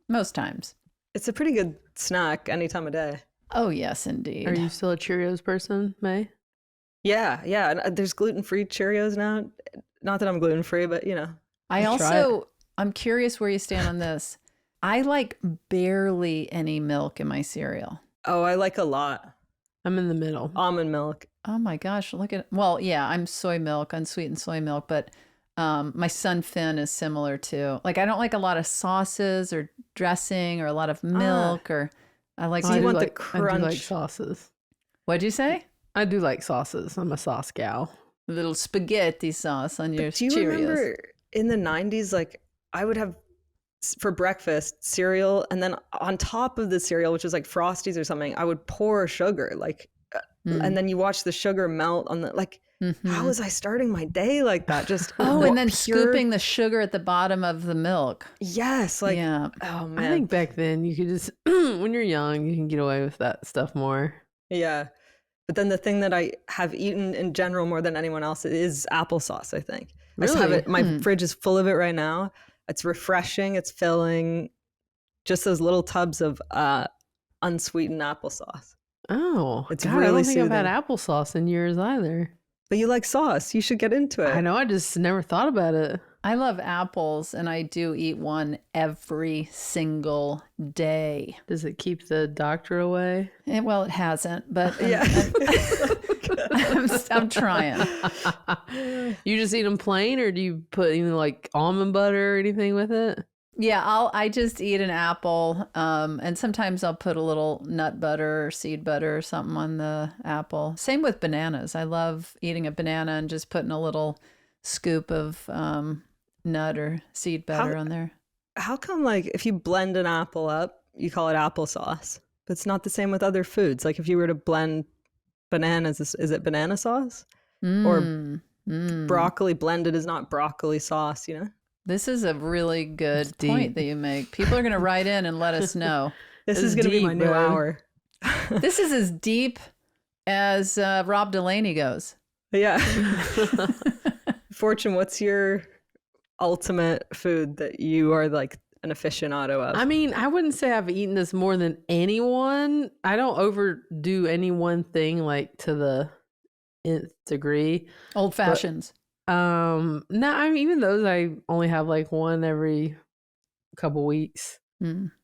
Most times. It's a pretty good snack any time of day. Oh, yes, indeed. Are you still a Cheerios person, May? Yeah. And there's gluten-free Cheerios now. Not that I'm gluten-free, but you know. I'm curious where you stand on this. I like barely any milk in my cereal. Oh, I like a lot. I'm in the middle. Almond milk. Oh my gosh, I'm soy milk, unsweetened soy milk, but my son Finn is similar too. Like I don't like a lot of sauces or dressing or a lot of milk or I like the crunch. I do like sauces. What'd you say? I do like sauces. I'm a sauce gal. A little spaghetti sauce on your Do you Cheerios. remember in the 90s, like I would have for breakfast cereal, and then on top of the cereal, which was like Frosties or something, I would pour sugar, like, and then you watch the sugar melt on the, like, how was I starting my day like that? Just and then scooping the sugar at the bottom of the milk. Yes, like, Yeah. oh man. I think back then you could just, when you're young, you can get away with that stuff more. Yeah. But then the thing that I have eaten in general more than anyone else is applesauce, I think. I just have Really? it, my fridge is full of it right now. It's refreshing, it's filling, just those little tubs of unsweetened applesauce. Oh, It's God, really I don't think I've had soothing. applesauce in years either. But you like sauce, you should get into it. I know, I just never thought about it. I love apples, and I do eat one every single day. Does it keep the doctor away? Well, it hasn't, but Yeah. I'm trying. You just eat them plain, or do you put any like almond butter or anything with it? Yeah, I just eat an apple, and sometimes I'll put a little nut butter or seed butter or something on the apple. Same with bananas. I love eating a banana and just putting a little scoop of nut or seed butter on there. How come, like, if you blend an apple up, you call it applesauce, but it's not the same with other foods? Like, if you were to blend bananas, is it banana sauce? Or broccoli blended is not broccoli sauce, you know? This is a really good point that you make. People are going to write in and let us know. This It's is going to be my deep, new bro. hour. This is as deep as Rob Delaney goes. Yeah. Fortune, what's your ultimate food that you are like an aficionado of? I mean, I wouldn't say I've eaten this more than anyone. I don't overdo any one thing like to the nth degree. Old fashions. No, I mean, even those I only have like one every couple weeks.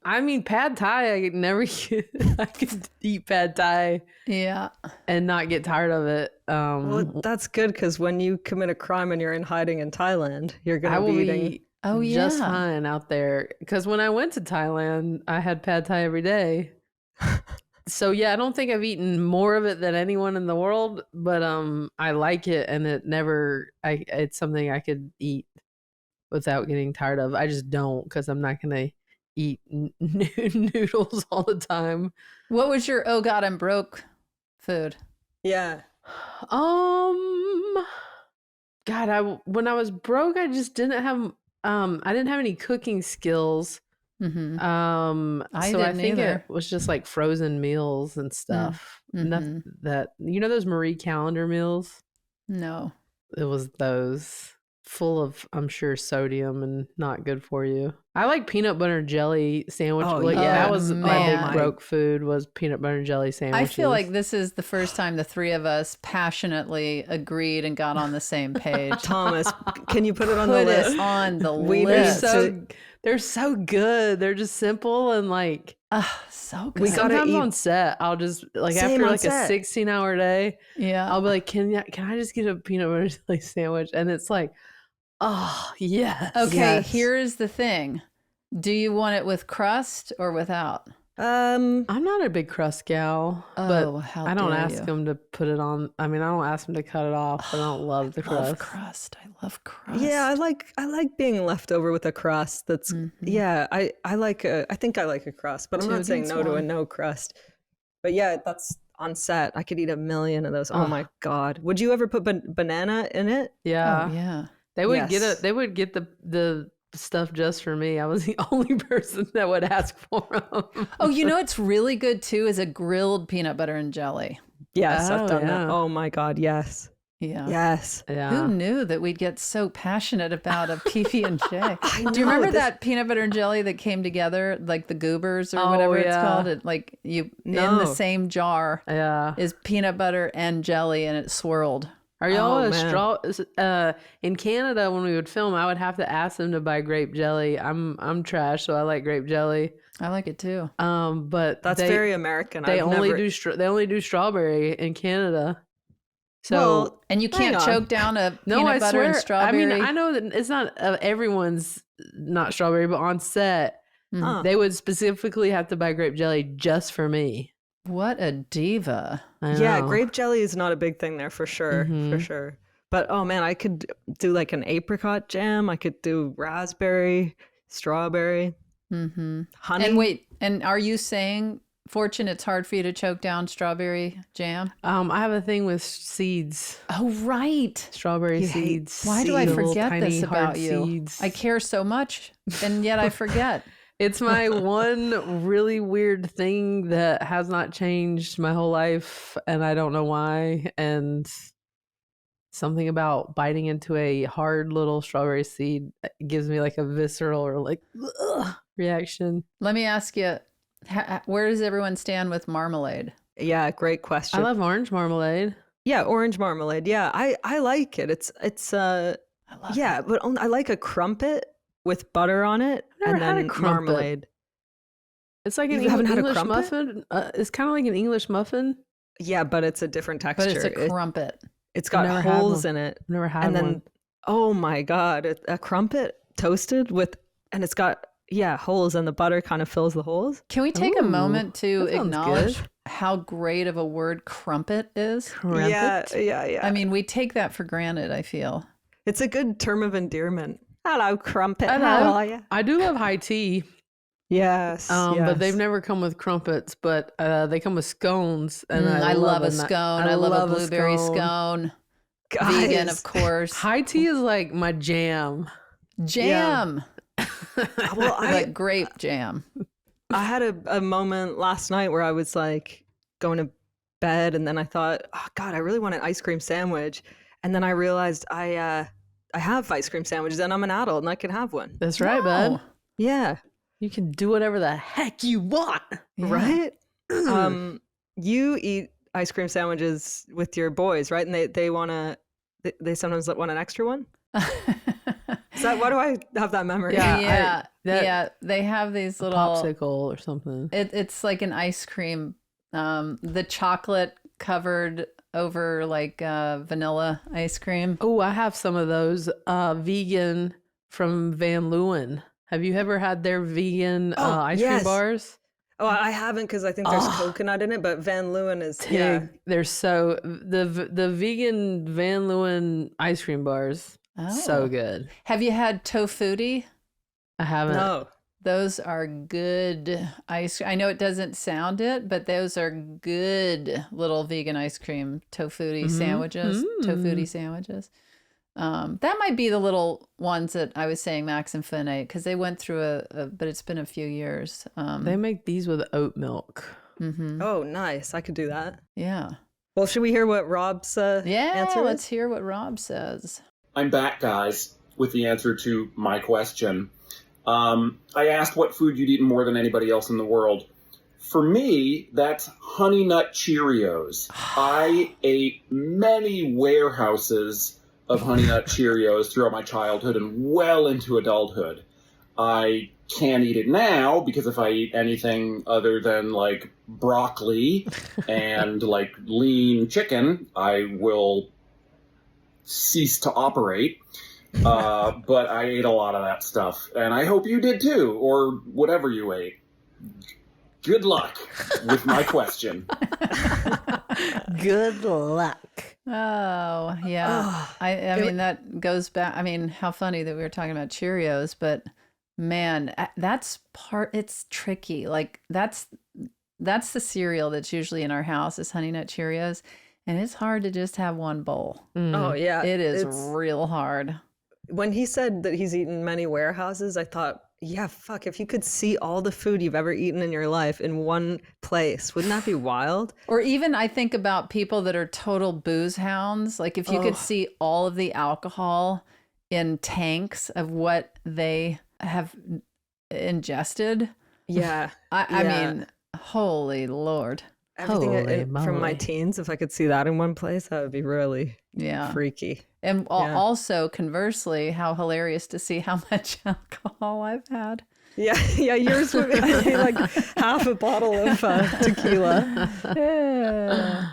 I mean, pad thai, I could never get, I could eat pad thai Yeah. and not get tired of it. Well, that's good, because when you commit a crime and you're in hiding in Thailand, you're going I to will be eating. be Oh, just yeah. fine out there. Because when I went to Thailand, I had pad thai every day. So yeah, I don't think I've eaten more of it than anyone in the world, but I like it, and it's something I could eat without getting tired of. I just don't, because I'm not gonna eat noodles all the time. What was your oh god I'm broke food? Yeah. God, when I was broke, I just didn't have I didn't have any cooking skills. Mm-hmm. So I didn't think either. it was just like frozen meals and stuff. Nothing that, you know, those Marie Calendar meals? No. It was those full of, I'm sure, sodium and not good for you. I like peanut butter and jelly sandwich. Oh, like yeah. that was my man. big broke food, was peanut butter and jelly sandwiches. I feel like this is the first time the three of us passionately agreed and got on the same page. Thomas, can you put it on Put the it list? on the We list. need they're so good. They're just simple and like, So good. We gotta sometimes eat- on set, I'll just like Same after on like set. a 16-hour day, Yeah. I'll be like, can I just get a peanut butter and jelly sandwich? And it's like, oh yes. Okay, Yes. here's the thing. Do you want it with crust or without? I'm not a big crust gal, Oh, but how I don't dare ask you. them to put it on. I mean, I don't ask them to cut it off. I don't love the I love crust. crust. I love crust. Yeah, I like being left over with a crust. That's yeah. I think I like a crust, but I'm Two not saying against no to a one. no crust. But yeah, that's on set. I could eat a million of those. Oh Ugh. my god! Would you ever put banana in it? Yeah, Oh, yeah. they would get Yes. it. They would get the stuff just for me. I was the only person that would ask for them. Oh, you know what's really good too is a grilled peanut butter and jelly. Yes, Oh, I've done yeah. that. Oh my god, yes, Yeah. yes. Yeah. Who knew that we'd get so passionate about a PB&J? I Do you know, remember this- that peanut butter and jelly that came together, like the goobers or Oh, whatever it's yeah. called? It like you in No. the same jar Yeah. is peanut butter and jelly, and it's swirled. Are y'all Oh, a man. straw? In Canada, when we would film, I would have to ask them to buy grape jelly. I'm trash, so I like grape jelly. I like it too. But That's very American. They I've only never- they only do strawberry in Canada. So Well, And you hang can't on. choke down a no, peanut I butter swear. and strawberry. I mean, I know that it's not everyone's not strawberry, but on set Huh. they would specifically have to buy grape jelly just for me. What a diva. I Yeah, know. grape jelly is not a big thing there for sure, for sure. But oh man, I could do like an apricot jam. I could do raspberry, strawberry, honey. And wait, and are you saying, Fortune, it's hard for you to choke down strawberry jam? I have a thing with seeds, Oh, right. strawberry seeds. Why do I Little forget tiny, this hard about you? seeds. I care so much, and yet I forget. It's my one really weird thing that has not changed my whole life, and I don't know why. And something about biting into a hard little strawberry seed gives me like a visceral or like reaction. Let me ask you, where does everyone stand with marmalade? Yeah, great question. I love orange marmalade. Yeah, orange marmalade. Yeah, I like it. It's I love yeah, but I like a crumpet with butter on it I've and never had then a crumpet. marmalade. It's like an You haven't had a English crumpet? muffin. It's kind of like an English muffin. Yeah, but it's a different texture. But it's a crumpet. It's got never had holes one. in it. I've never had And then one. oh my god, a crumpet toasted with and it's got holes and the butter kind of fills the holes. Can we take a Ooh, moment to that sounds acknowledge good. how great of a word crumpet is? Crumpet. Yeah. I mean, we take that for granted, I feel. It's a good term of endearment. Hello, crumpet. Hello. How are you? I do love high tea. Yes. But they've yes. never come with crumpets, but they come with scones. And I love a ni- scone. I love a blueberry scone. Vegan, Guys. of course. High tea is like my jam. Jam. Well, Like grape jam. I had a moment last night where I was like going to bed and then I thought, oh God, I really want an ice cream sandwich. And then I realized I have ice cream sandwiches and I'm an adult and I can have one. That's right, Oh, bud. Yeah. You can do whatever the heck you want. yeah. Right? You eat ice cream sandwiches with your boys, right? And they sometimes want an extra one? Is that, why do I have that memory? Yeah. Yeah. They have these little Popsicle or something. It's like an ice cream, the chocolate covered over like vanilla ice cream. Oh, I have some of those vegan from Van Leeuwen. Have you ever had their vegan ice cream yes. bars? Oh, I haven't because I think there's coconut in it, but Van Leeuwen is Tig, they're so the vegan Van Leeuwen ice cream bars, so good. Have you had tofutti? I haven't. No. Those are good ice. I know it doesn't sound it, but those are good little vegan ice cream tofutti sandwiches. Tofutti sandwiches. That might be the little ones that I was saying Max and Finn ate because they went through but it's been a few years. They make these with oat milk. Oh, nice. I could do that. Yeah. Well, should we hear what Rob's answer is? Let's hear what Rob says. I'm back, guys, with the answer to my question. I asked what food you'd eaten more than anybody else in the world. For me, that's Honey Nut Cheerios. I ate many warehouses of Honey Nut Cheerios throughout my childhood and well into adulthood. I can't eat it now because if I eat anything other than like broccoli and like lean chicken, I will cease to operate. But I ate a lot of that stuff, and I hope you did too, or whatever you ate. Good luck with my question. Good luck. Oh, yeah. I mean, that goes back. I mean, how funny that we were talking about Cheerios, but man, it's tricky. Like that's the cereal that's usually in our house is Honey Nut Cheerios. And it's hard to just have one bowl. Oh, yeah. It is It's- real hard. When he said that he's eaten many warehouses, I thought, yeah, fuck, if you could see all the food you've ever eaten in your life in one place, wouldn't that be wild? Or even I think about people that are total booze hounds. Like if you could see all of the alcohol in tanks of what they have ingested. Yeah. I mean, holy Lord. Everything Holy from my moly. teens, if I could see that in one place, that would be really Yeah. freaky. And Yeah. also, conversely, how hilarious to see how much alcohol I've had. Yeah, yours would be like half a bottle of tequila. Yeah.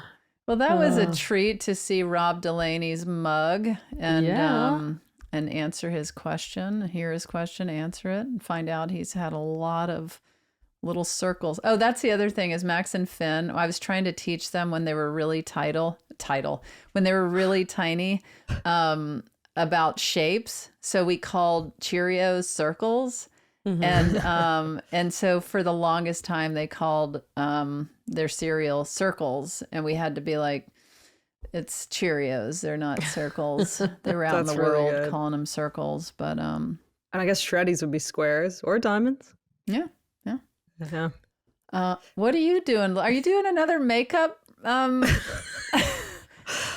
Well, that was a treat to see Rob Delaney's mug and Yeah. and answer his question, hear his question, answer it, and find out he's had a lot of little circles. Oh, that's the other thing is Max and Finn. I was trying to teach them when they were really when they were really tiny, about shapes. So we called Cheerios circles. And so for the longest time they called their cereal circles, and we had to be like, it's Cheerios, they're not circles. They were out in the world calling them circles, but and I guess Shreddies would be squares or diamonds. Yeah. What are you doing? Are you doing another makeup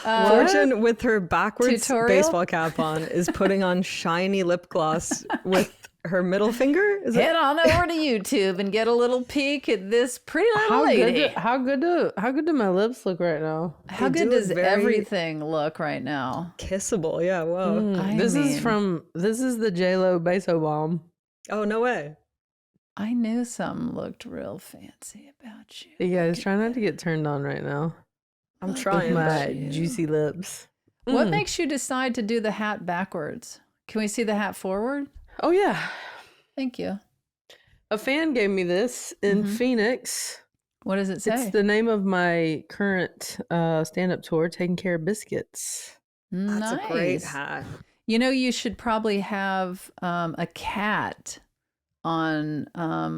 Fortune with her backwards tutorial? Baseball cap on is putting on shiny lip gloss with her middle finger. Head on over to YouTube and get a little peek at this pretty little lady. How good do my lips look right now? How good does everything look right now? Kissable, yeah. Whoa. This is the J-Lo Beso Bomb. Oh, no way. I knew something looked real fancy about you. You guys try not to get turned on right now. I'm trying. With my juicy lips. What makes you decide to do the hat backwards? Can we see the hat forward? Oh, yeah. Thank you. A fan gave me this in Phoenix. What does it say? It's the name of my current stand-up tour, Taking Care of Biscuits. That's a great hat. You know, you should probably have a cat on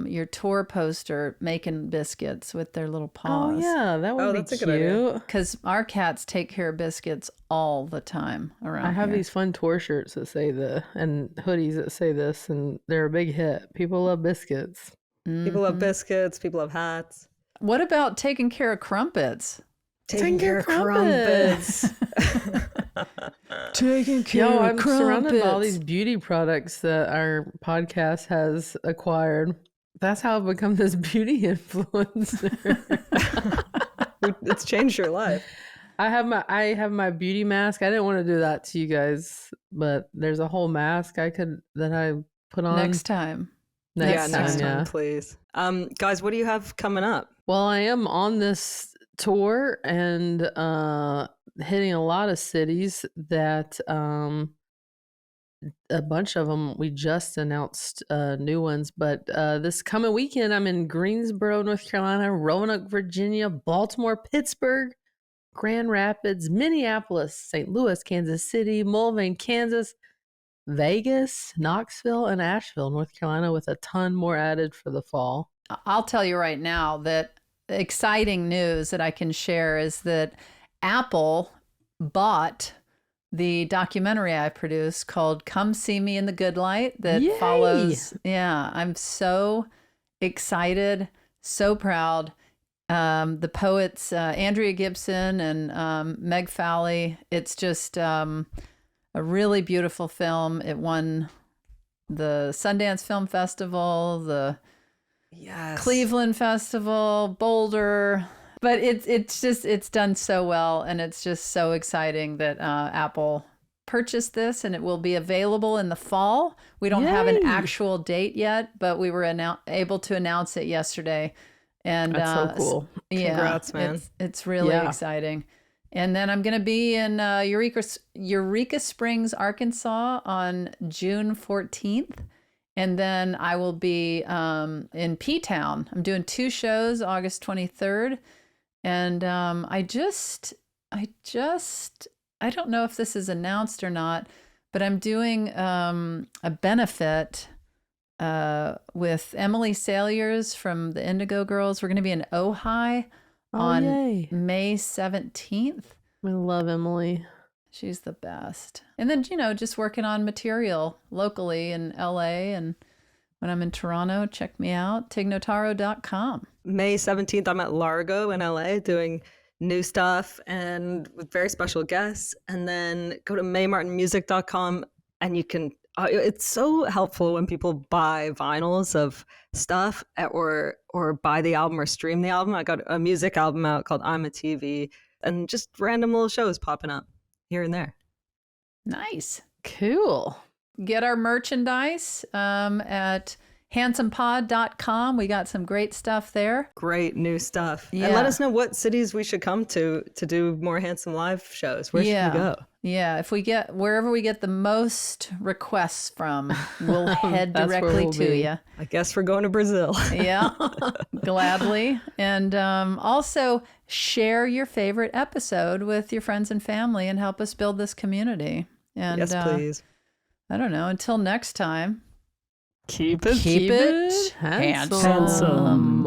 your tour poster making biscuits with their little paws. Oh, yeah, that would be that's a good idea. cute. Because our cats take care of biscuits all the time around I have here. these fun tour shirts that say and hoodies that say this, and they're a big hit. People love biscuits. People love biscuits. People love hats. What about taking care of crumpets? Taking care of crumpets. Taking care of I'm crumpets. surrounded by all these beauty products that our podcast has acquired. That's how I've become this beauty influencer. It's changed your life. I have my beauty mask. I didn't want to do that to you guys, but there's a whole mask that I put on Next time. Next time, please. Guys, what do you have coming up? Well, I am on this tour and hitting a lot of cities that a bunch of them we just announced new ones, but this coming weekend I'm in Greensboro, North Carolina, Roanoke, Virginia, Baltimore, Pittsburgh, Grand Rapids, Minneapolis, St. Louis, Kansas City, Mulvane, Kansas, Vegas, Knoxville, and Asheville, North Carolina, with a ton more added for the fall. I'll tell you right now that exciting news that I can share is that Apple bought the documentary I produced called Come See Me in the Good Light that Yay! follows. Yeah, I'm so excited, so proud. The poets, Andrea Gibson and Meg Fowley. It's just a really beautiful film. It won the Sundance Film Festival, the Cleveland Festival, Boulder. But it's done so well, and it's just so exciting that Apple purchased this, and it will be available in the fall. We don't have an actual date yet, but we were able to announce it yesterday. And that's so cool. Yeah, congrats, man. It's really exciting. And then I'm going to be in Eureka Springs, Arkansas on June 14th. And then I will be in P-Town. I'm doing 2 shows, August 23rd. And I don't know if this is announced or not, but I'm doing a benefit with Emily Salyers from the Indigo Girls. We're going to be in Ojai on May 17th. I love Emily. She's the best. And then, just working on material locally in LA. And when I'm in Toronto, check me out, tignotaro.com. May 17th, I'm at Largo in LA doing new stuff and with very special guests. And then go to maymartinmusic.com and you can, it's so helpful when people buy vinyls of stuff or buy the album or stream the album. I got a music album out called I'm a TV and just random little shows popping up here and there. Nice. Cool. Get our merchandise at handsomepod.com. We got some great stuff there. Great new stuff. Yeah. And let us know what cities we should come to do more Handsome Live shows. Where should we go? Yeah, if we get wherever we get the most requests from, we'll head That's where directly we'll to be. you. I guess we're going to Brazil. Yeah, gladly. And also share your favorite episode with your friends and family and help us build this community. And Yes, please. I don't know. Until next time, Keep it handsome.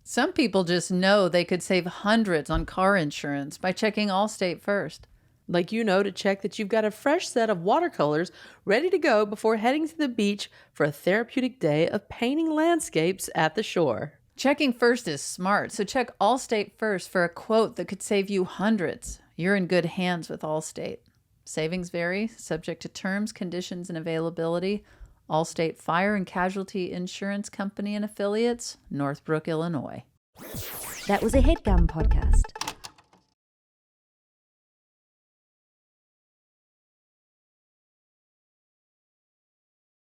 Some people just know they could save hundreds on car insurance by checking Allstate first. Like to check that you've got a fresh set of watercolors ready to go before heading to the beach for a therapeutic day of painting landscapes at the shore. Checking first is smart, so check Allstate first for a quote that could save you hundreds. You're in good hands with Allstate. Savings vary, subject to terms, conditions, and availability. Allstate Fire and Casualty Insurance Company and Affiliates, Northbrook, Illinois. That was a HeadGum podcast.